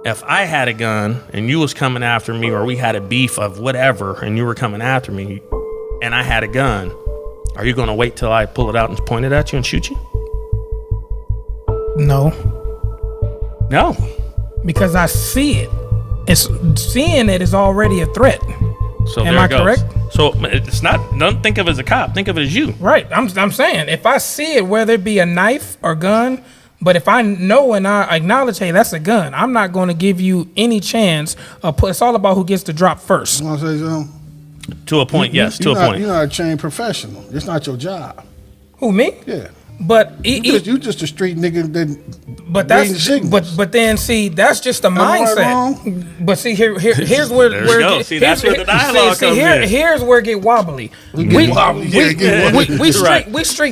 if I had a gun and you was coming after me, or we had a beef of whatever, and you were coming after me, and I had a gun, are you going to wait till I pull it out and point it at you and shoot you? No. No. Because I see it. Seeing it is already a threat. So am I correct? So it's not. Don't think of it as a cop. Think of it as you. Right. I'm saying if I see it, whether it be a knife or gun, but if I know and I acknowledge, hey, that's a gun, I'm not going to give you any chance. It's all about who gets to drop first. You want to say something? To a point, yes. To a point. You're not a trained professional. It's not your job. Who, me? Yeah. But you just a street nigga that. But then see, that's just a mindset. But see, here's where there you go. See, that's where the dialogue comes in. Here's where it get wobbly. We street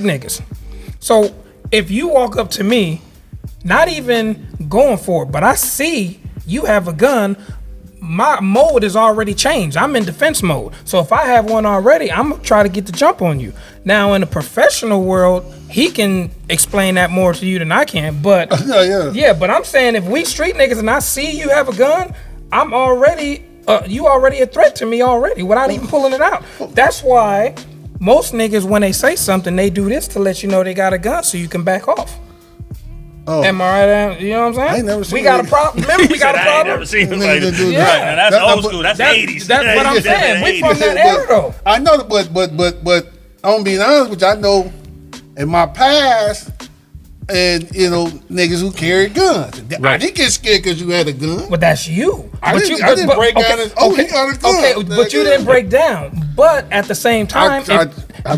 niggas. So if you walk up to me, not even going for it, but I see you have a gun, my mode is already changed. I'm in defense mode. So if I have one already, I'm gonna try to get the jump on you. Now in the professional world, he can explain that more to you than I can. But yeah, but I'm saying if we street niggas and I see you have a gun, I'm already you already a threat to me already without even pulling it out. That's why most niggas, when they say something, they do this to let you know they got a gun so you can back off. Oh. Am I right? You know what I'm saying? I ain't never seen we got a problem. Remember, we got a problem. I ain't never seen like that. Yeah. Right, now that's old school. That's 80s. That's what I'm saying. We from that era, though. I know, but I'm being honest with you. I know in my past, and niggas who carry guns. Right. I didn't get scared because you had a gun. But that's you. I didn't break down. He got a gun. Okay, but you didn't break down. But at the same time,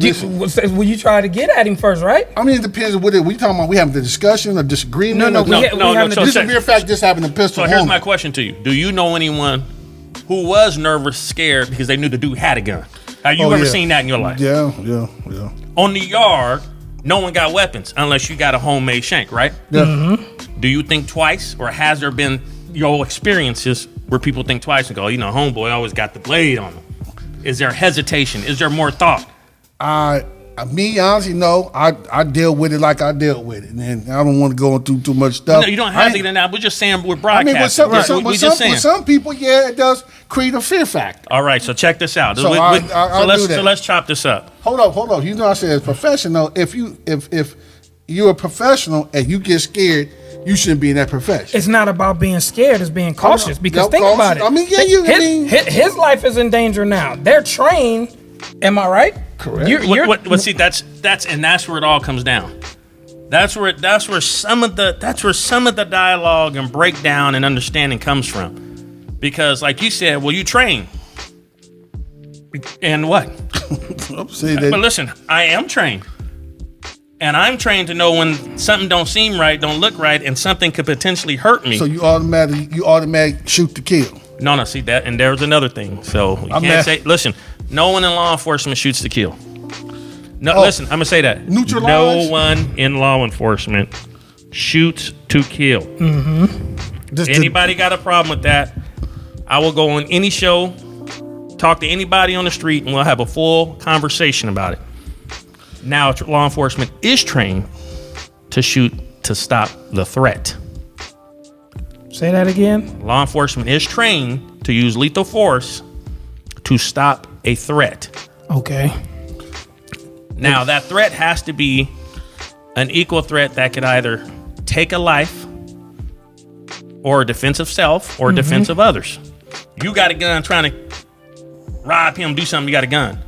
you try to get at him first, right? I mean, it depends on what we talking about. We having the discussion or disagreement. No. This is mere fact. Just having a pistol. So here's my question to you: do you know anyone who was nervous, scared because they knew the dude had a gun? Have you ever seen that in your life? Yeah. On the yard, no one got weapons unless you got a homemade shank, right? Yeah. Mm-hmm. Do you think twice, or has there been your experiences where people think twice and go, homeboy always got the blade on him? Is there hesitation? Is there more thought? Me, honestly, no. I deal with it like I dealt with it, and I don't want to go into too much stuff. No, you don't have to get in that. We're just saying we're broadcasting. With some people, it does create a fear factor. All right, so check this out. So let's chop this up. Hold on. I said as professional. If you're a professional and you get scared, you shouldn't be in that profession. It's not about being scared. It's being cautious. Because think about it. I mean, his life is in danger now. They're trained. Am I right? Correct. See, that's where it all comes down. That's where some of the dialogue and breakdown and understanding comes from. Because, like you said, you train. And what? But listen, I am trained. And I'm trained to know when something don't seem right, don't look right, and something could potentially hurt me. So you automatically shoot to kill. No, see that, and there's another thing. So you can't say, listen, no one in law enforcement shoots to kill. No, listen, I'm gonna say that. Neutralize? No one in law enforcement shoots to kill. Mm-hmm. Anybody got a problem with that? I will go on any show, talk to anybody on the street, and we'll have a full conversation about it. Now, law enforcement is trained to shoot to stop the threat. Say that again. Law enforcement is trained to use lethal force to stop a threat. Okay. Now, that threat has to be an equal threat that could either take a life or a defense of self or defense of others. You got a gun trying to rob him, do something, you got a gun.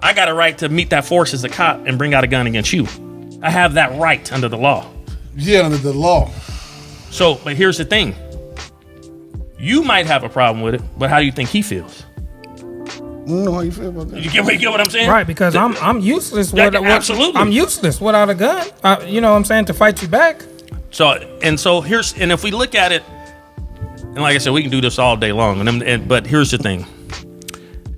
I got a right to meet that force as a cop and bring out a gun against you. I have that right under the law. Yeah, under the law. So, but here's the thing. You might have a problem with it, but how do you think he feels? I don't know how you feel about that. You get what I'm saying? Right, because I'm useless. Absolutely. I'm useless without a gun. You know what I'm saying, to fight you back. So if we look at it, and like I said, we can do this all day long. But here's the thing.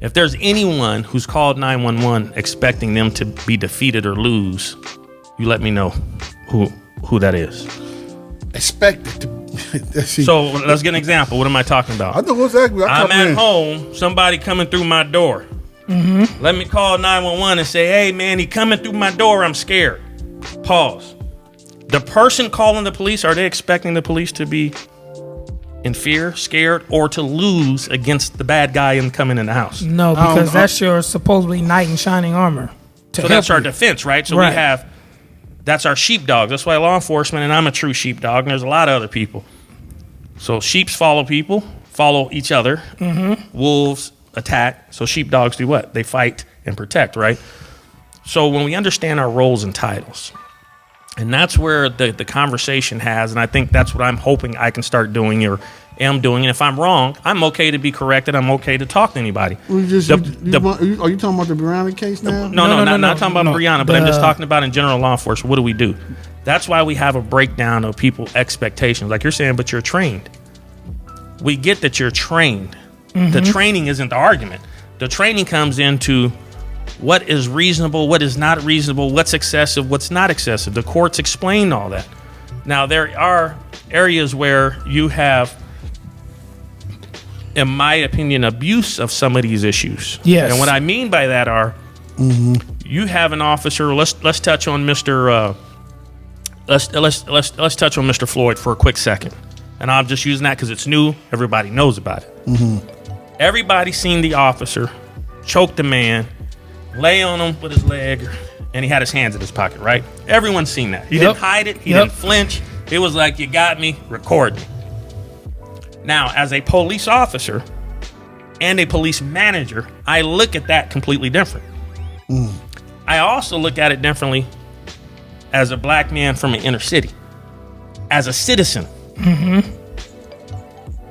If there's anyone who's called 911 expecting them to be defeated or lose, you let me know who that is. Expected to. So let's get an example. What am I talking about? I know exactly. I'm at home. Somebody coming through my door. Mm-hmm. Let me call 911 and say, "Hey, man, he coming through my door. I'm scared." Pause. The person calling the police, are they expecting the police to be in fear, scared, or to lose against the bad guy coming in the house. No, because that's your supposedly knight in shining armor. So that's our defense, right? So we have, that's our sheepdog. That's why law enforcement, and I'm a true sheepdog, and there's a lot of other people. So sheeps follow people, follow each other. Wolves attack. So sheepdogs do what? They fight and protect, right? So when we understand our roles and titles, and that's where the conversation has, and I think that's what I'm hoping I can start doing or am doing. And if I'm wrong, I'm okay to be corrected. I'm okay to talk to anybody. Are you talking about the Brianna case now? No, not talking about Brianna, but I'm just talking about in general law enforcement. What do we do? That's why we have a breakdown of people's expectations. Like you're saying, but you're trained. We get that you're trained. The training isn't the argument. The training comes into what is reasonable, what is not reasonable, what's excessive, what's not excessive. The courts explain all that. Now, there are areas where you have, in my opinion, abuse of some of these issues. Yes. And what I mean by that are, you have an officer. Let's touch on Mr. Let's touch on Mr. Floyd for a quick second. And I'm just using that because it's new. Everybody knows about it. Everybody's seen the officer choke the man, lay on him with his leg, and he had his hands in his pocket, right? Everyone's seen that. He didn't hide it. He didn't flinch. It was like, you got me, record me. Now, as a police officer and a police manager, I look at that completely different. I also look at it differently as a black man from an inner city, as a citizen.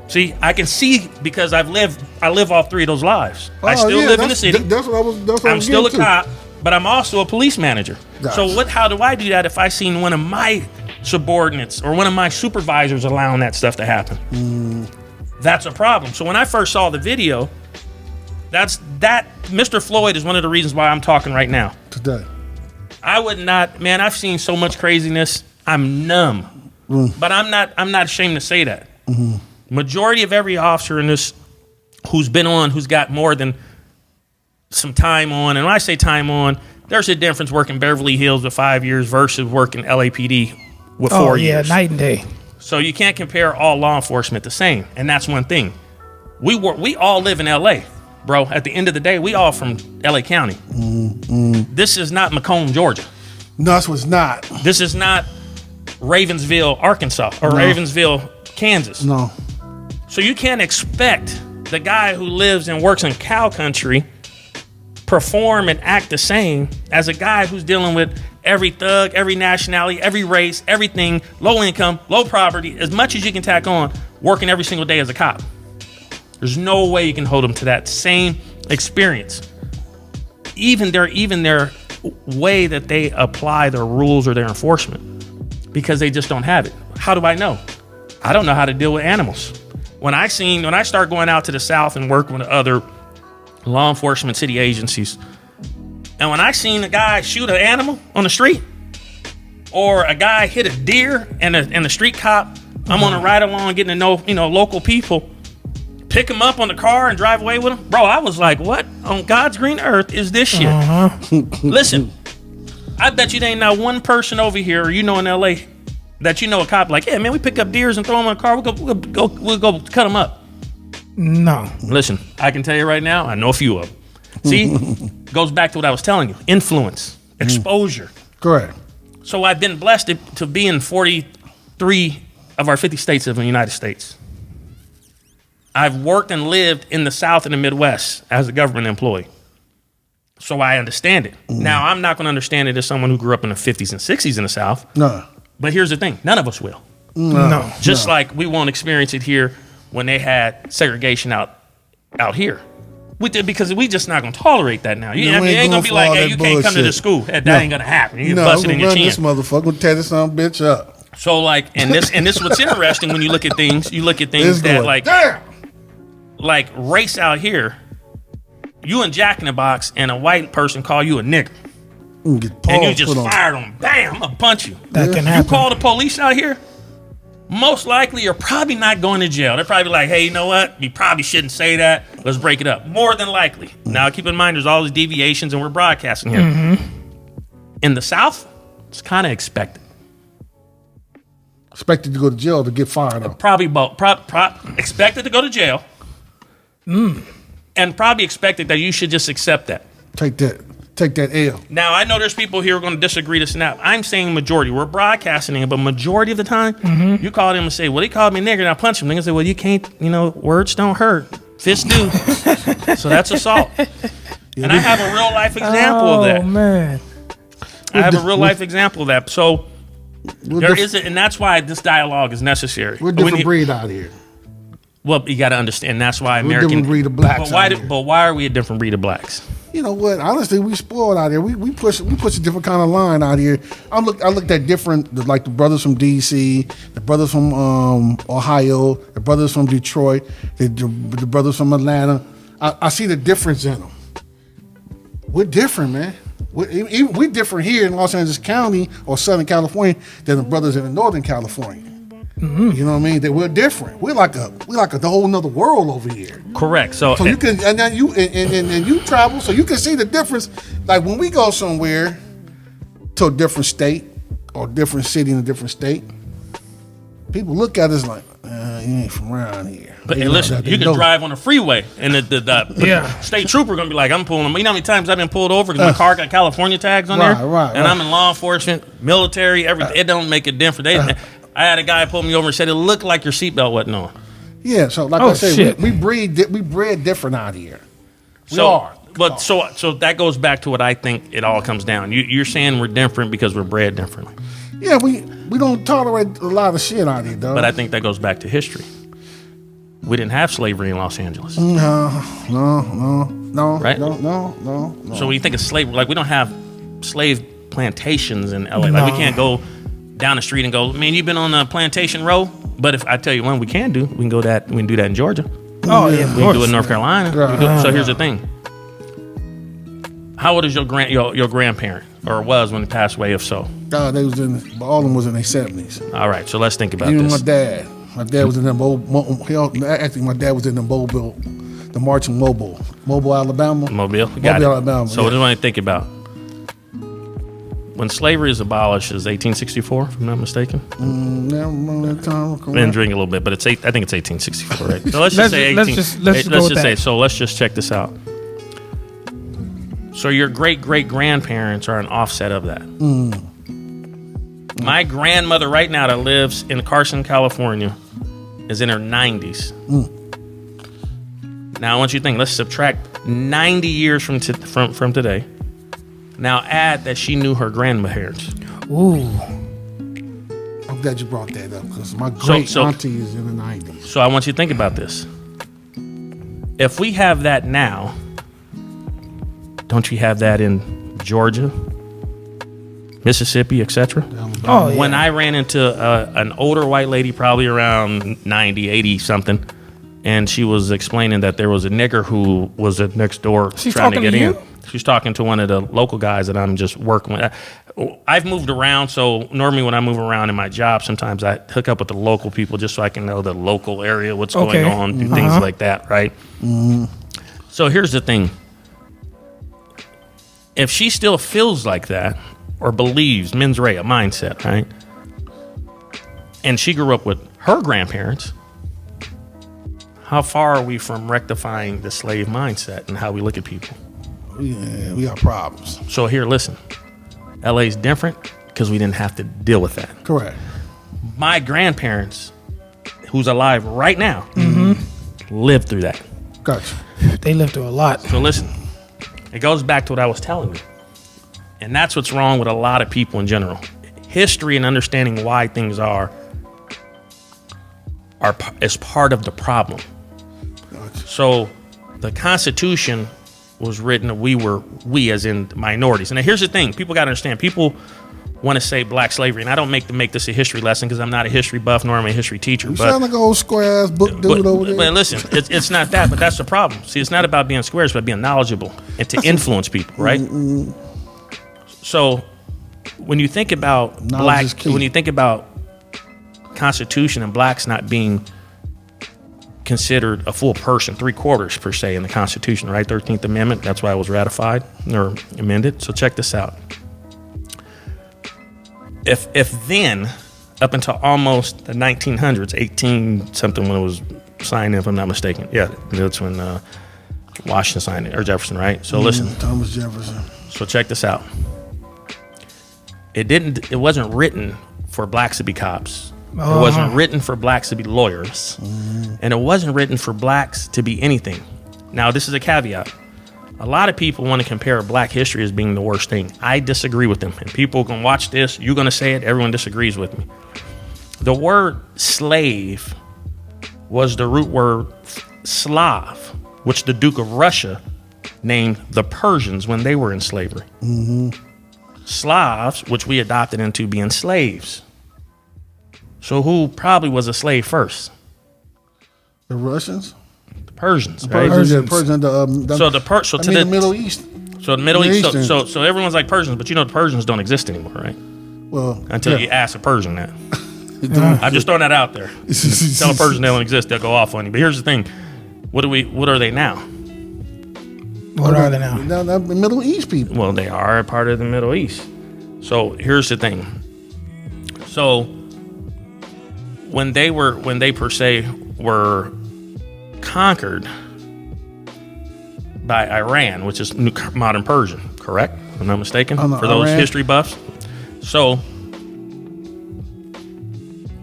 See, I can see because I live all three of those lives. I still live in the city. That's what I was. I'm still a cop, but I'm also a police manager. Gotcha. So how do I do that if I seen one of my subordinates or one of my supervisors allowing that stuff to happen? That's a problem. So when I first saw the video, Mr. Floyd is one of the reasons why I'm talking right now. Today. I would not, man, I've seen so much craziness. I'm numb. But I'm not ashamed to say that. Majority of every officer in this who's got more than some time on, and when I say time on, there's a difference working Beverly Hills with 5 years versus working LAPD with 4 years. Night and day. So you can't compare all law enforcement the same, and that's one thing. We all live in LA, bro. At the end of the day, we all from LA County. This is not Macomb, Georgia. No, this was not. This is not Ravensville, Arkansas, or Ravensville, Kansas. No. So you can't expect the guy who lives and works in cow country perform and act the same as a guy who's dealing with every thug, every nationality, every race, everything, low income, low poverty, as much as you can tack on, working every single day as a cop. There's no way you can hold them to that same experience. Even their way that they apply their rules or their enforcement, because they just don't have it. How do I know? I don't know how to deal with animals. When I start going out to the South and work with other law enforcement city agencies, and when I seen a guy shoot an animal on the street, or a guy hit a deer and a street cop, I'm on a ride along getting to know, local people, pick him up on the car and drive away with him. Bro, I was like, what on God's green earth is this shit? Listen, I bet you there ain't not one person over here, in LA, that a cop like, yeah, man, we pick up deers and throw them in a car. We'll go cut them up. No. Listen, I can tell you right now, I know a few of them. See, goes back to what I was telling you. Influence, exposure. Correct. So I've been blessed to be in 43 of our 50 states of the United States. I've worked and lived in the South and the Midwest as a government employee. So I understand it. Now, I'm not going to understand it as someone who grew up in the 50s and 60s in the South. No. But here's the thing. None of us will. No. Just like we won't experience it here when they had segregation out here. Because we just not going to tolerate that now. You ain't going to be like, hey, you can't come to the school. That ain't going to happen. You bust it in your chin. This motherfucker will tear this son bitch up. So and this what's interesting when you look at things that like, damn! Like race out here, you in Jack in the Box and a white person call you a nigger. And you just fired on. Bam, I'm going to punch you. That can happen. You call the police out here, most likely you're probably not going to jail. They're probably like, hey, you know what? You probably shouldn't say that. Let's break it up. More than likely. Now, keep in mind, there's all these deviations and we're broadcasting here. In the South, it's kind of expected. expected to go to jail to get fired up. Probably expected to go to jail, and probably expected that you should just accept that. Take that L. Now, I know there's people here who are going to disagree this and that. I'm saying majority. We're broadcasting it, but majority of the time, you call them and say, well, he called me nigger, and I punch him. Niggas say, well, you can't, words don't hurt. Fists do. So that's assault. And I have a real life example of that. Oh, man. I have a real life example of that. So there isn't, and that's why this dialogue is necessary. We're a different breed out here. Well, you got to understand, that's why We're a different breed of blacks But why are we a different breed of blacks? You know what? Honestly, we spoiled out here. We push a different kind of line out here. I looked at different, like the brothers from DC, the brothers from Ohio, the brothers from Detroit, the brothers from Atlanta. I see the difference in them. We're different, man. We're different here in Los Angeles County or Southern California than the brothers in Northern California. Mm-hmm. You know what I mean? That we're different. We're like a whole nother world over here. Correct. So you can and then you travel, so you can see the difference. Like when we go somewhere to a different state or different city in a different state, people look at us like, you ain't from around here. But hey, listen, you can drive on the freeway, and the state trooper gonna be like, I'm pulling them. You know how many times I've been pulled over because my car got California tags on there? Right. I'm in law enforcement, military, everything. It don't make a difference. I had a guy pull me over and said it looked like your seatbelt wasn't on. Yeah, so like I said, we bred different out here. But so that goes back to what I think it all comes down. You're saying we're different because we're bred differently. Yeah, we don't tolerate a lot of shit out here, though. But I think that goes back to history. We didn't have slavery in Los Angeles. No. Right? No. So when you think of slavery, like we don't have slave plantations in LA. Like we can't go down the street and go, man, you've been on the plantation row. But if I tell you one we can do, we can do that in Georgia. Oh yeah, we can do it in North Carolina. So here's the thing. How old is your grandparent, or was when he passed away? If so, they was all of them was in their 70s. All right, so let's think about Even this. my dad was in the actually my dad was in the Mobile, the March in Mobile, Alabama. Mobile, Alabama. So what do I think about? When slavery is abolished, is 1864, if I'm not mistaken? Been drinking a little bit, but I think it's 1864, right? So let's just say 18. Let's just say. So let's just check this out. So your great-great-grandparents are an offset of that. My grandmother right now that lives in Carson, California, is in her 90s. Now I want you to think. Let's subtract 90 years from today. Now add that she knew her grandparents. Ooh. I'm glad you brought that up because my great auntie is in the 90s. So I want you to think about this. If we have that now, don't you have that in Georgia, Mississippi, etc.? Oh, yeah. When I ran into an older white lady, probably around 90, 80 something, and she was explaining that there was a nigger who was at next door trying to get in. She's talking to one of the local guys that I'm just working with. I've moved around, so normally when I move around in my job, sometimes I hook up with the local people just so I can know the local area, what's going on, do things like that, right? So here's the thing. If she still feels like that or believes mens rea, mindset, right? And she grew up with her grandparents, how far are we from rectifying the slave mindset and how we look at people? Yeah, we got problems. So here, listen. LA's different because we didn't have to deal with that. Correct. My grandparents, who's alive right now, lived through that. Gotcha. They lived through a lot. So listen, it goes back to what I was telling you. And that's what's wrong with a lot of people in general. History and understanding why things is part of the problem. Gotcha. So the Constitution was written, we as in minorities. And now here's the thing, people got to understand, people want to say black slavery, and I don't make this a history lesson because I'm not a history buff nor am I a history teacher. You sound like an old square ass book dude over there. But listen, it's not that, but that's the problem. See, it's not about being square, it's about being knowledgeable and to influence people, right? So when you think about when you think about Constitution and blacks not being considered a full person, 3/4 per se in the Constitution, right? 13th Amendment, that's why it was ratified or amended. So check this out. If then up until almost the 1900s, 18 something when it was signed, if I'm not mistaken. Yeah, that's when Washington signed it, or Jefferson, right? So listen. Thomas Jefferson. So check this out. It wasn't written for blacks to be cops. It wasn't written for blacks to be lawyers. And it wasn't written for blacks to be anything. Now, this is a caveat. A lot of people want to compare black history as being the worst thing. I disagree with them. And people can watch this. You're going to say it. Everyone disagrees with me. The word slave was the root word Slav, which the Duke of Russia named the Persians when they were in slavery. Slavs, which we adopted into being slaves. So who probably was a slave first? The Russians? The Persians, right? Persians. The Middle East. So the Middle East. So everyone's like Persians, but you know the Persians don't exist anymore, right? Well, until you ask a Persian that. I'm just throwing that out there. Tell a Persian they don't exist, they'll go off on you. But here's the thing: what are they now? What are they now? The Middle East people. Well, they are a part of the Middle East. So here's the thing. So when they per se were conquered by Iran, which is modern Persian, correct? If I'm not mistaken. For those Iran. history buffs. So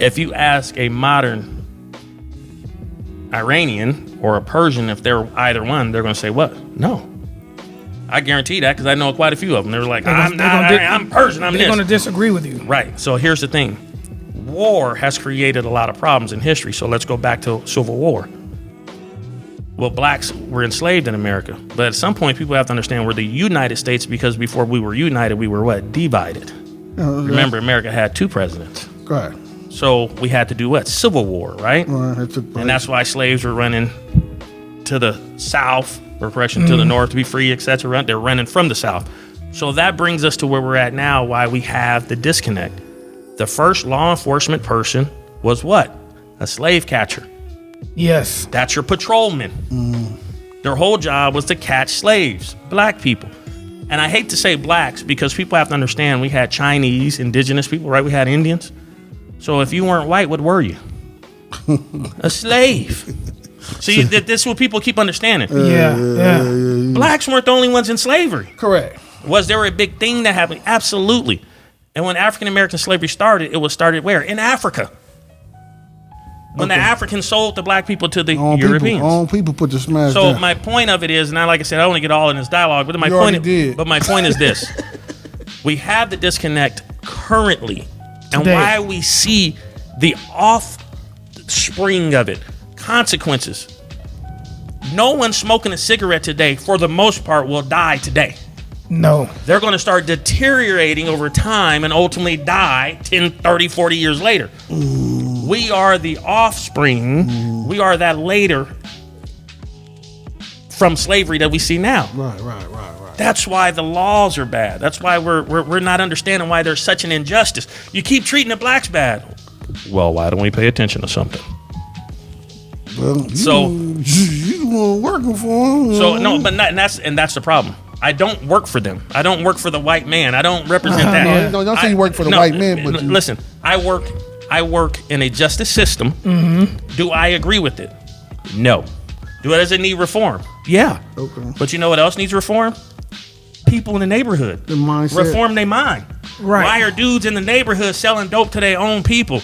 if you ask a modern Iranian or a Persian if they're either one, they're going to say what? No. I guarantee that because I know quite a few of them. They're like, I'm Persian, I'm this. They're going to disagree with you. Right. So here's the thing. War has created a lot of problems in history. So let's go back to Civil War. Well, blacks were enslaved in America. But at some point, people have to understand we're the United States because before we were united, we were what? Divided. Remember, America had two presidents. Right. So we had to do what? Civil War, right? And that's why slaves were running to the south, or correction, to the north to be free, etc. They're running from the south. So that brings us to where we're at now, why we have the disconnect. The first law enforcement person was what? A slave catcher. Yes. That's your patrolman. Their whole job was to catch slaves, black people. And I hate to say blacks because people have to understand we had Chinese, indigenous people, right? We had Indians. So if you weren't white, what were you? A slave. See, this is what people keep understanding. Yeah. Blacks weren't the only ones in slavery. Correct. Was there a big thing that happened? Absolutely. And when African-American slavery started, it was started where? In Africa. When the Africans sold the black people to the Europeans. People put the smash So down. my point of it is, and like I said, I don't want to get all in this dialogue, but my point is this. We have the disconnect currently. And Today. why we see the offspring of it, consequences. No one smoking a cigarette today, for the most part, will die today. No. They're going to start deteriorating over time and ultimately die 10, 30, 40 years later. We are the offspring. We are that later from slavery that we see now. Right. That's why the laws are bad. That's why we're not understanding why there's such an injustice. You keep treating the blacks bad. Well, why don't we pay attention to something? Well, you weren't working for them. So no, but not, and that's the problem. I don't work for them. I don't work for the white man. I don't represent that. No, don't say you work for the white man. But listen, I work in a justice system. Do I agree with it? No. Does it need reform? Yeah. Okay. But you know what else needs reform? People in the neighborhood. The mindset. Reform their mind. Right. Why are dudes in the neighborhood selling dope to their own people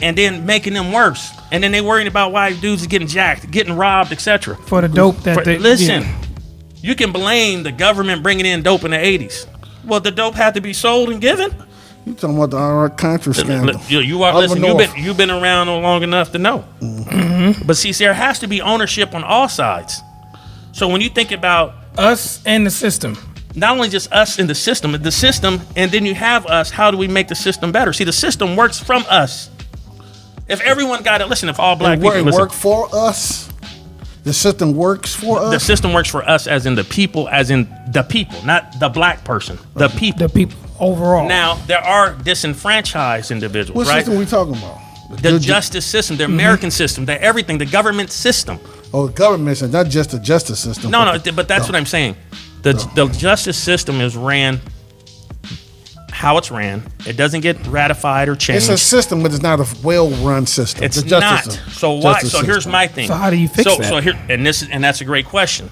and then making them worse? And then they worrying about why dudes are getting jacked, getting robbed, etc. For the dope that they... Listen, yeah. You can blame the government bringing in dope in the 80s. Well, the dope had to be sold and given. You talking about the Iraq Contra scandal? You've been around long enough to know. But see, there has to be ownership on all sides. So when you think about Us and the system. not only just us in the system, and then you have us, how do we make the system better? See, the system works from us. If everyone got it, listen, if all black people listen, work for us. The system works for us. the system works for us as in the people, not the black person, the people. The people overall. Now, there are disenfranchised individuals, What right? system we talking about? The justice system, the American system, the everything, the government system. Oh, the government system, not just the justice system. No, but that's what I'm saying. The justice system is ran how it's ran. It doesn't get ratified or changed. It's a system, but it's not a well-run system. It's just not. a system. So why? Just a So here's system. my thing. So how do you fix that? So here, and that's a great question.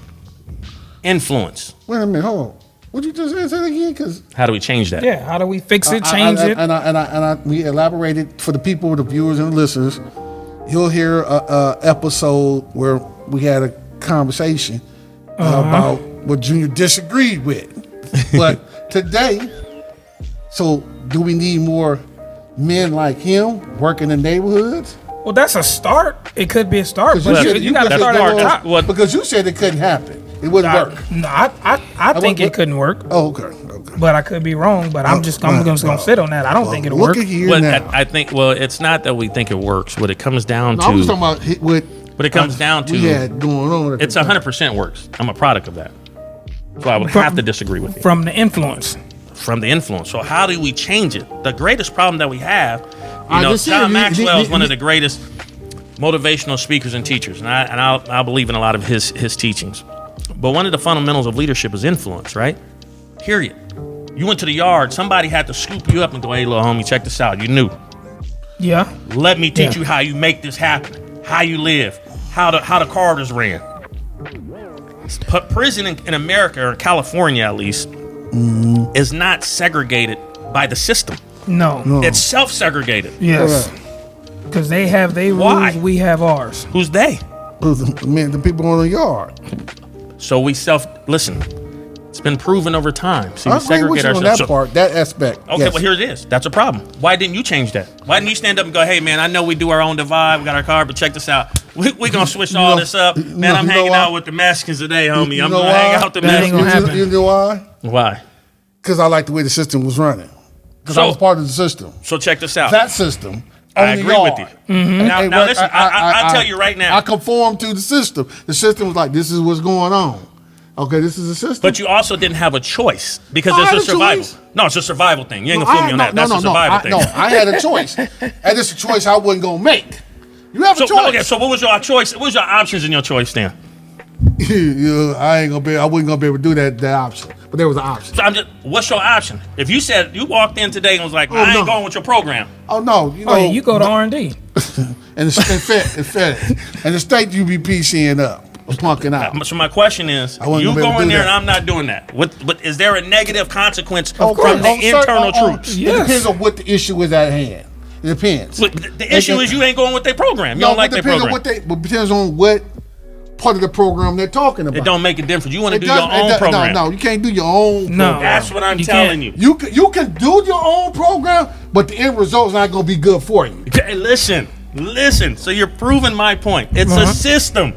Influence. Wait a minute, hold on. What you just say that again? Because How do we change that? Yeah, how do we fix it, change it? we elaborated for the people, the viewers and the listeners. You'll hear a episode where we had a conversation about what Junior disagreed with. But today, so do we need more men like him working in neighborhoods? Well, that's a start. It could be a start, Because but you got to that's start at part- the that's top. what- Because you said it couldn't happen. It wouldn't work. No, I think it couldn't work, Oh, okay. but I could be wrong. But I'm just gonna sit on that. I don't think it'll Look work. at here Well, now. I think. Well, it's not that we think it works. What it comes down No, I'm just to. talking about what What it comes down to. we had going on. At It's the time. 100% works. I'm a product of that. So I would have to disagree with you. From the influence. From the influence. So how do we change it? The greatest problem that we have, I just said John you- Maxwell is you- one of the greatest motivational speakers and teachers, and I believe in a lot of his teachings. But one of the fundamentals of leadership is influence, right? Period. You went to the yard, somebody had to scoop you up and go, hey, little homie, check this out. You knew. Yeah. Let me teach Yeah. you how you make this happen, how you live, how the corridors ran. Prison in America, or California at least, is not segregated by the system. No. It's self-segregated. Yes. Because they have their Why? rules, we have ours. Who's they? The people on the yard. So we listen. It's been proven over time. See, I we agree with segregate you on ourselves. that part, that aspect. Okay, yes. well here it is. That's a problem. Why didn't you change that? Why didn't you stand up and go, hey man, I know we do our own divide, we got our card, but check this out. We're gonna switch all this up. Man, I'm hanging out with the Mexicans today, homie. I'm gonna hang out with the That ain't gonna Mexicans. happen. You know why? Why? Because I like the way the system was running. Because I So- was part of the system. So check this out. That system. I on the agree with yard. you. Now listen, I'll tell you right now. I conform to the system. The system was like, this is what's going on. Okay, this is a system. But you also didn't have a choice because I it's had a a survival. choice. No, it's a survival thing. You ain't No, gonna fool me on that. That's a survival thing. No, I had a choice. And it's a choice I wasn't going to make. You have a So choice. okay, so what was your choice? What was your options in your choice then? I wasn't gonna be able to do that option. But there was an option. So what's your option? If you said you walked in today and was like, I ain't no. going with your program. Oh no, you know, Oh, yeah, you go to R&D. and the state you be PCing up, or punking out. So my question is, wasn't you gonna be able go to in do there that. and I'm not doing that. What is there a negative consequence Of from the course. internal troops? Yes. It depends on what the issue is at hand. It depends. Look, the issue is you ain't going with their program. You No, don't like it their depends program. on what depends on what part of the program they're talking about. It don't make a difference. You want to It do your doesn't- it own does- program. No, you can't do your own No. program. That's what I'm You telling can't. you. You can do your own program, but the end result's not going to be good for you. Okay, listen. So you're proving my point. It's a system.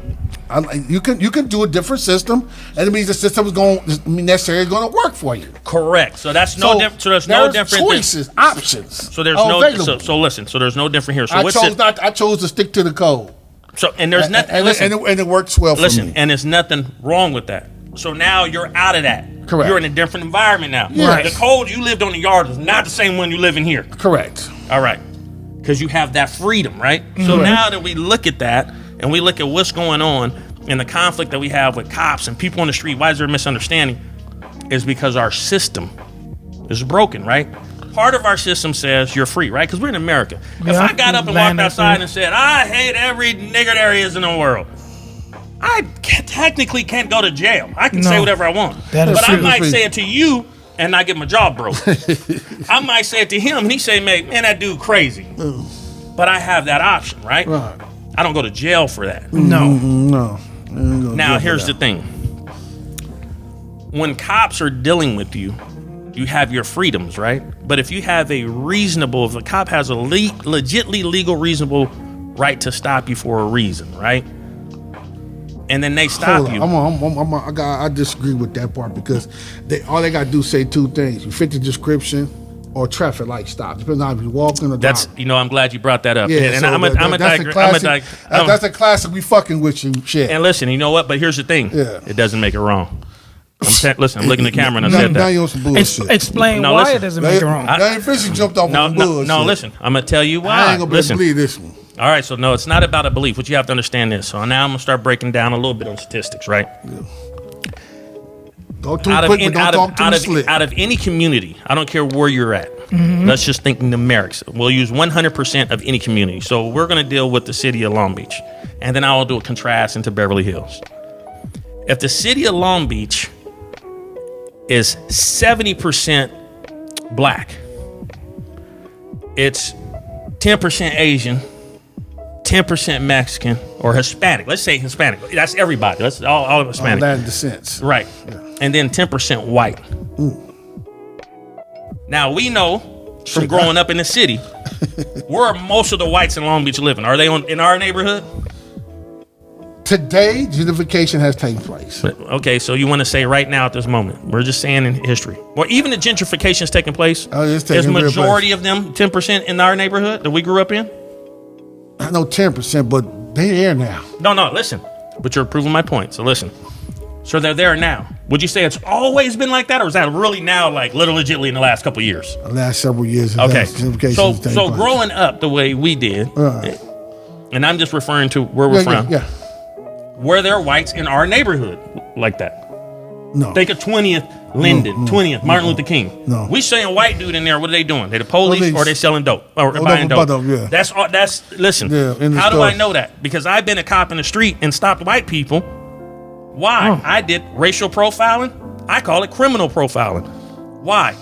You can do a different system, and it means the system is going necessarily going to work for you. Correct. So that's no different. So there's no different. choices, options. So there's are no. available. So listen. So there's no different here. So I what's chose it? not. I chose to stick to the code. So and there's nothing. and, Listen. and it works well for Listen, me. and there's nothing wrong with that. So now you're out of that. Correct. You're in a different environment now. Yes. The code you lived on the yard is not the same one you live in here. Correct. All right. Because you have that freedom, right? So now that we look at that and we look at what's going on and the conflict that we have with cops and people on the street, why is there a misunderstanding? Is because our system is broken, right? Part of our system says you're free, right? Because we're in America. If Yeah. I got up and Land walked outside free. and said, I hate every nigger there is in the world, I technically can't go to jail. I can say No. whatever I want. That is But I true. might say it to you and not get my jaw broke. I might say it to him and he say, man, that dude crazy. But I have that option, right? Right. I don't go to jail for that. No. No. Now, here's the thing. When cops are dealing with you, you have your freedoms, right? But if you have if a cop has a legitly legal, reasonable right to stop you for a reason, right? And then they stop you. I disagree with that part because all they got to do is say two things: you fit the description, or traffic light stop. Depends on if you walking or That's, driving. I'm glad you brought that up. Yeah, and so that's a classic. That's a classic. We fucking with you, shit. And listen, you know what? But here's the thing. Yeah. It doesn't make it wrong. I'm looking at the camera and I said Now that. you on some bullshit. Explain No, why listen. it doesn't make it wrong. Now you officially jumped off No, on some no, bullshit. no, listen. I'm going to tell you why. I ain't gonna be able to Listen. believe this one. All right, so no, it's not about a belief. What you have to understand is, so now I'm going to start breaking down a little bit on statistics, right? Go too quick, but don't talk too slick. Out of any community, I don't care where you're at. Let's just think numerics. We'll use 100% of any community. So we're going to deal with the city of Long Beach. And then I'll do a contrast into Beverly Hills. If the city of Long Beach is 70% black, it's 10% Asian, 10% Mexican or Hispanic. Let's say Hispanic. That's everybody. That's all Hispanic. All that descents. Right. Yeah. And then 10% white. Now, we know from growing up in the city, where are most of the whites in Long Beach living? Are they in our neighborhood? Today, gentrification has taken place. Okay, so you want to say right now at this moment, we're just saying in history. Well, even the gentrification is taking place. Is majority of them 10% in our neighborhood that we grew up in? I know 10%, but they're there now. No, listen. But you're proving my point, so listen. So they're there now. Would you say it's always been like that, or is that really now, like, legitimately in the last couple of years? The last several years. Okay. So growing up the way we did, and I'm just referring to where we're from. Yeah. Were there whites in our neighborhood like that? No. Think of 20th Linden, 20th Martin Luther King. No. We saying white dude in there. What are they doing? They the police or they selling dope or buying dope? Yeah. That's all. Listen. Yeah, how do I know that? Because I've been a cop in the street and stopped white people. Why? I did racial profiling. I call it criminal profiling. Why?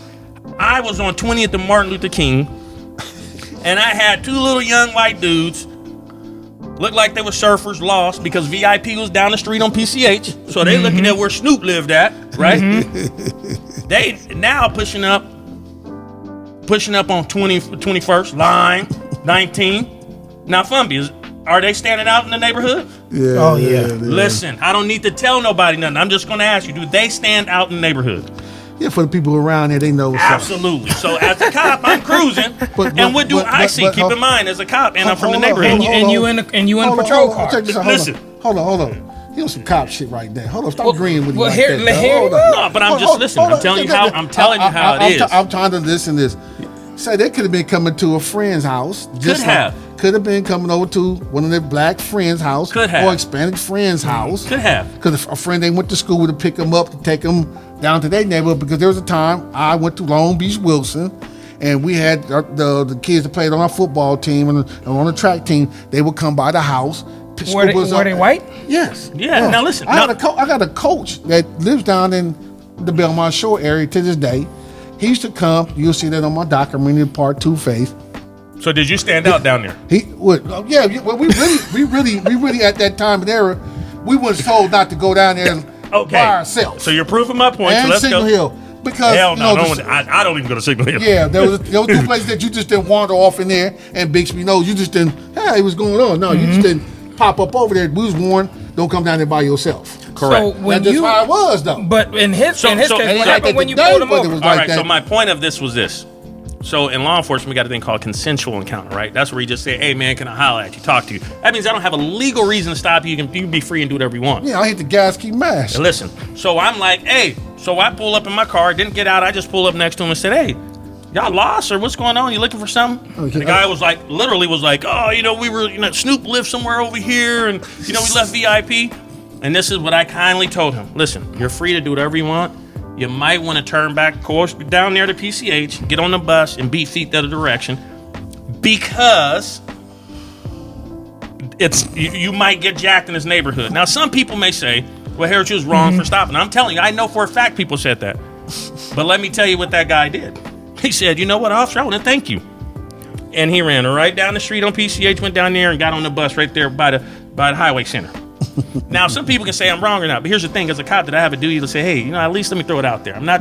I was on 20th and Martin Luther King, and I had two little young white dudes. Looked like they were surfers, lost because VIP was down the street on PCH. So they looking at where Snoop lived at, right? They now pushing up on 21st, line 19. Now, FOMBY, are they standing out in the neighborhood? Yeah. Oh, yeah. Listen, I don't need to tell nobody nothing. I'm just going to ask you, do they stand out in the neighborhood? Yeah, for the people around here, they know what's Absolutely. So as a cop, I'm cruising, and what do I see? Keep in mind, as a cop, and I'm from the neighborhood. And you in a patrol car. Listen. Hold on. You on some cop shit right there. Hold on, stop agreeing with me like here, that. Hold on. No, but I'm just listening. I'm telling you how. I'm telling you how it is. I'm trying to listen to this. Say they could have been coming to a friend's house. Could have been coming over to one of their black friends' house. Could have. Or Hispanic friends' house. Could have. Because a friend they went to school with to pick them up to take them down to their neighborhood. Because there was a time I went to Long Beach Wilson, and we had the kids that played on our football team and on the track team. They would come by the house. Were they white? Yes. Yeah. Now listen. I got a coach that lives down in the Belmont Shore area to this day. He used to come. You'll see that on my documentary, Part 2, Faith. So did you stand out down there? He would. Yeah. Well, we really at that time and era, we was told not to go down there by ourselves. So you're proving my point. And so let's Signal go. Hill. Because hell no, I don't even go to Signal Hill. Yeah, there was two places that you just didn't wander off in there, and Bixby knows you just didn't. Hey, what's going on? No, you just didn't pop up over there. We was warned, don't come down there by yourself. Correct. So when That's how it was, though. But in his case, what happened when you today, pulled him over? All right. So my point of this was this. So in law enforcement, we got a thing called consensual encounter, right? That's where you just say, "Hey, man, can I holler at you, talk to you?" That means I don't have a legal reason to stop you. You can be free and do whatever you want. Yeah, I hit the gas key mash. And listen, so I'm like, hey, so I pull up in my car, didn't get out. I just pulled up next to him and said, "Hey, y'all lost or what's going on? You looking for something?" Okay. The guy was like, literally was like, "Oh, we were, Snoop lived somewhere over here, and we left VIP." And this is what I kindly told him. Listen, you're free to do whatever you want. You might want to turn back, of course, down there to PCH, get on the bus, and beat feet the other direction, because you might get jacked in this neighborhood. Now, some people may say, "Well, Harris, you was wrong for stopping." I'm telling you, I know for a fact people said that. But let me tell you what that guy did. He said, "You know what, officer, I want to thank you." And he ran right down the street on PCH, went down there and got on the bus right there by the highway center. Now, some people can say I'm wrong or not, but here's the thing: as a cop, that I have a duty to say, "Hey, at least let me throw it out there. I'm not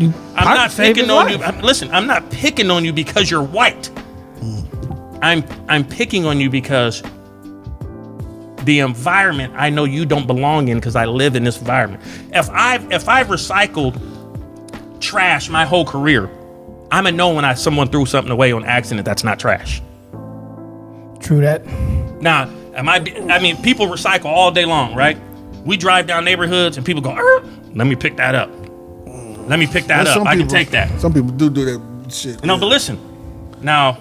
picking on you. Listen, I'm not picking on you because you're white. I'm picking on you because the environment I know you don't belong in, because I live in this environment. If I've recycled trash my whole career, I'm gonna know when someone threw something away on accident that's not trash. True that. Now, people recycle all day long, right? We drive down neighborhoods and people go, "Let me pick that up. Let me pick that up. I can take that." Some people do that shit. No, but listen. Now,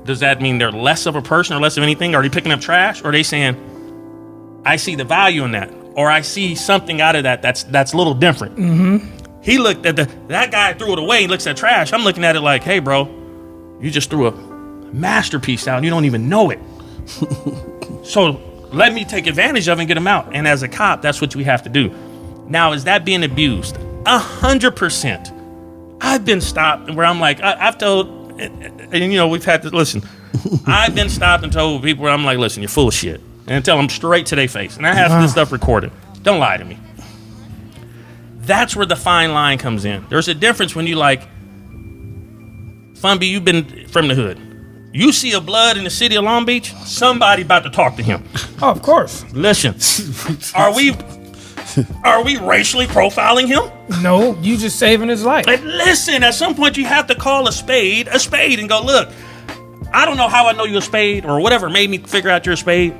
does that mean they're less of a person or less of anything? Are they picking up trash? Or are they saying, "I see the value in that"? or I see something out of that's a little different. Mm-hmm. He looked at that guy threw it away. He looks at trash. I'm looking at it like, hey, bro, you just threw a masterpiece out and you don't even know it. So let me take advantage of it and get him out. And as a cop, that's what we have to do. Now, is that being abused? 100%. I've been stopped where I'm like, I've told, and you know, we've had to listen. I've been stopped and told people where I'm like, listen, you're full of shit. And tell them straight to their face. And I have this stuff recorded. Don't lie to me. That's where the fine line comes in. There's a difference when you like, FOMBY, you've been from the hood. You see a blood in the city of Long Beach, somebody about to talk to him. Oh, of course. Listen, are we racially profiling him? No, you just saving his life. But listen, at some point you have to call a spade, and go, look, I don't know how I know you're a spade or whatever made me figure out you're a spade,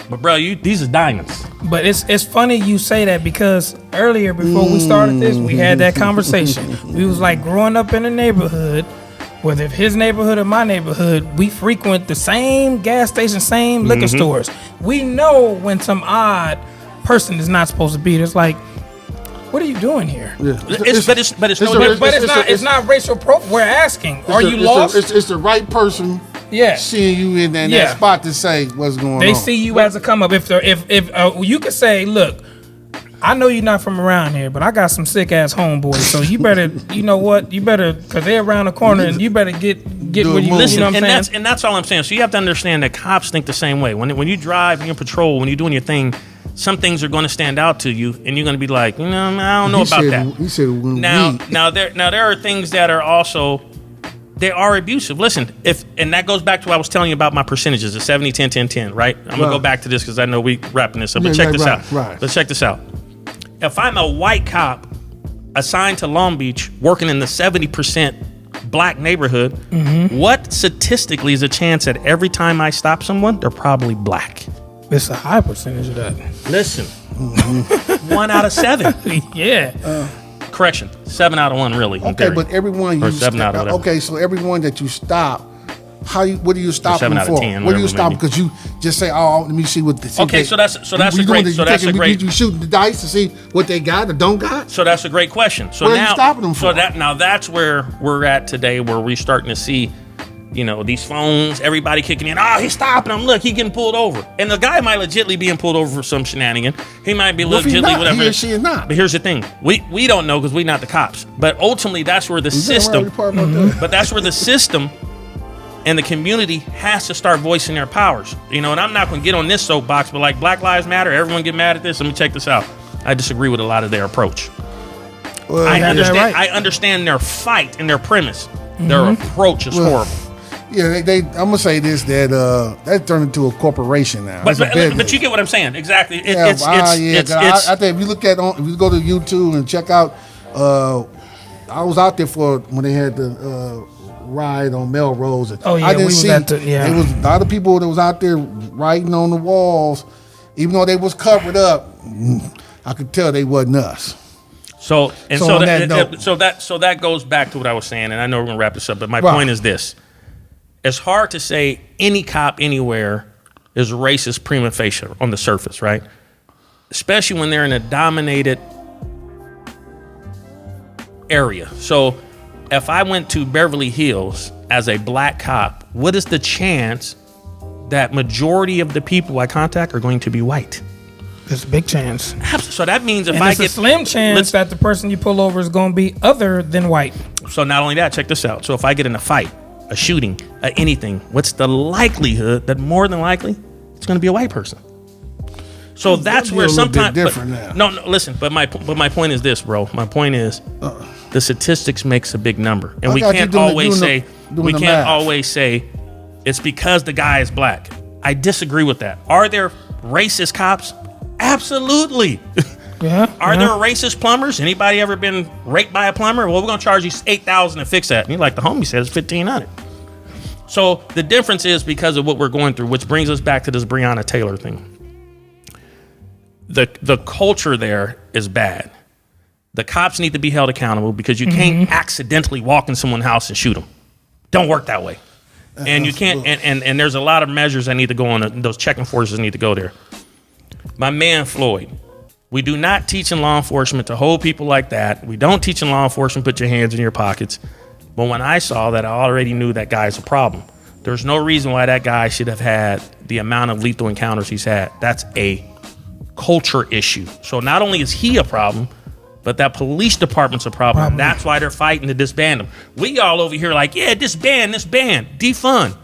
but bro, these are diamonds. But it's funny you say that because earlier before we started this, we had that conversation. We was like growing up in a neighborhood, whether it's his neighborhood or my neighborhood, we frequent the same gas station, same liquor stores. We know when some odd person is not supposed to be there. It's like, what are you doing here? Yeah. It's not racial We're asking, are you lost? It's the right person. Yeah. Seeing you in that spot to say what's going on. They see you as a come up. If you could say, look, I know you're not from around here, but I got some sick ass homeboys. So you better, you know what? You better, because they're around the corner, and you better get where you listen. You know what I'm saying? And that's all I'm saying. So you have to understand that cops think the same way. When you drive in your patrol, when you're doing your thing, some things are going to stand out to you, and you're going to be like, I don't know about that. He said now there are things that are also. They are abusive. Listen, and that goes back to what I was telling you about my percentages, the 70, 10, 10, 10, right? I'm going to go back to this because I know we wrapping this up. But check this out. Right. Let's check this out. If I'm a white cop assigned to Long Beach working in the 70% black neighborhood, what statistically is a chance that every time I stop someone, they're probably black? It's a high percentage of that. Listen, 1 out of 7. Yeah. Correction, 7 out of 1, really. Okay, but everyone you 7 out of whatever. Okay, so everyone that you stop, what do you stop them 7 out for? of 10, What do you stop? maybe. Because you just say, "Oh, let me see what." Okay, so that's a great. You shooting the dice to see what they got or don't got. So that's a great question. So what now, are you stopping them for? So that's where we're at today, where we're starting to see, these phones, everybody kicking in. Oh, he's stopping him. Look, he getting pulled over, and the guy might legitly being pulled over for some shenanigan. He might be legitly whatever. He or she is not. But here's the thing: we don't know because we're not the cops. But ultimately, that's where the system. But that's where the system and the community has to start voicing their powers. And I'm not going to get on this soapbox, but like Black Lives Matter, everyone get mad at this. Let me check this out. I disagree with a lot of their approach. Well, I understand. right. I understand their fight and their premise. Their approach is horrible. Yeah, I'm gonna say this that turned into a corporation now. But you get what I'm saying. Exactly. I think if you look if you go to YouTube and check out, I was out there for when they had the ride on Melrose. And Oh yeah, I didn't we was see. at the, yeah. There was a lot of people that was out there writing on the walls, even though they was covered up. I could tell they wasn't us. So So that goes back to what I was saying, and I know we're gonna wrap this up, but my point is this: it's hard to say any cop anywhere is racist prima facie on the surface, right? Especially when they're in a dominated area. So if I went to Beverly Hills as a black cop, what is the chance that majority of the people I contact are going to be white? There's a big chance. So that means if And I it's a slim chance that the person you pull over is going to be other than white. So not only that, check this out. So if I get in a fight, a shooting, anything, what's the likelihood that more than likely it's going to be a white person? So that's where sometimes no, listen. But my point is this, bro. My point is the statistics makes a big number, and we can't always say it's because the guy is black. I disagree with that. Are there racist cops? Absolutely. Yeah. Are there racist plumbers? Anybody ever been raped by a plumber? Well, we're gonna charge you $8,000 to fix that. And like the homie says, $1,500. So the difference is because of what we're going through, which brings us back to this Breonna Taylor thing. The culture there is bad. The cops need to be held accountable because you can't accidentally walk in someone's house and shoot them. Don't work that way. And you can't. And there's a lot of measures that need to go on. Those checking forces need to go there. My man Floyd, We do not teach in law enforcement to hold people like that. We don't teach in law enforcement put your hands in your pockets. But when I saw that, I already knew that guy's a problem. There's no reason why that guy should have had the amount of lethal encounters he's had. That's a culture issue. So not only is he a problem, but that police department's a problem. And that's why they're fighting to disband him. We all over here like, yeah, disband, defund.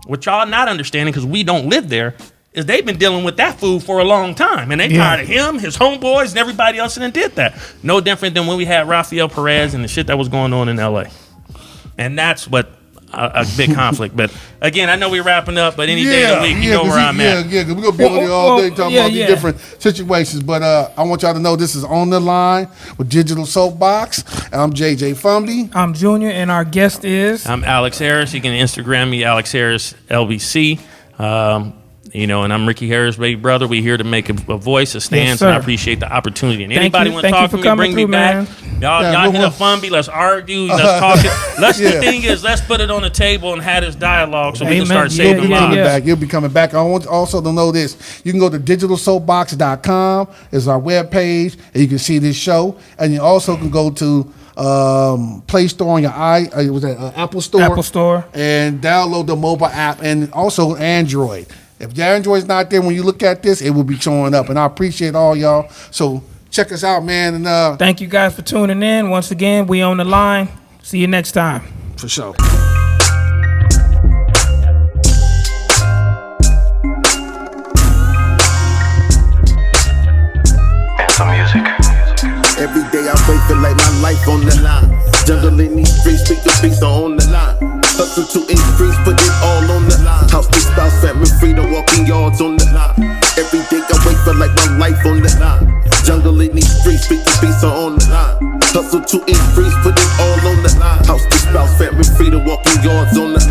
What y'all not understanding, because we don't live there, is they've been dealing with that fool for a long time. And they tired of him, his homeboys, and everybody else that did that. No different than when we had Rafael Perez and the shit that was going on in L.A. And that's what a big conflict. But again, I know we're wrapping up, but any day of the week, you know where I'm at. Yeah, because we're going to be on here all day talking about these different situations. But I want y'all to know this is On the Line with Digital Soapbox. I'm JJ FOMBY. I'm Junior, and our guest is... I'm Alex Harris. You can Instagram me, Alex Harris, LBC. And I'm Ricky Harris' baby brother. We're here to make a voice, a stance, and I appreciate the opportunity. And anybody want to talk to me, bring me back. Y'all hit a FOMBY. Let's argue. Let's talk it. The thing is, let's put it on the table and have this dialogue so we can start saving lives. You'll be coming back. I want also to know this. You can go to digitalsoapbox.com. It's our webpage, and you can see this show. And you also can go to Play Store on your Apple Store, and download the mobile app, and also Android. If your Android's not there when you look at this, it will be showing up. And I appreciate all y'all. So check us out, man. And thank you guys for tuning in. Once again, we On the Line. See you next time. For sure. And some music. Every day I wait, feel like my life on the line. Jungle in these streets, speak the beats on the line. Hustle to increase, put it all on the line. House to spouse, family, freedom, walking yards on the line. Every day I wait, feel like my life on the line. Jungle in these streets, speak the beats on the line. Hustle to increase, put it all on the line. House to spouse, family, freedom, walking yards on the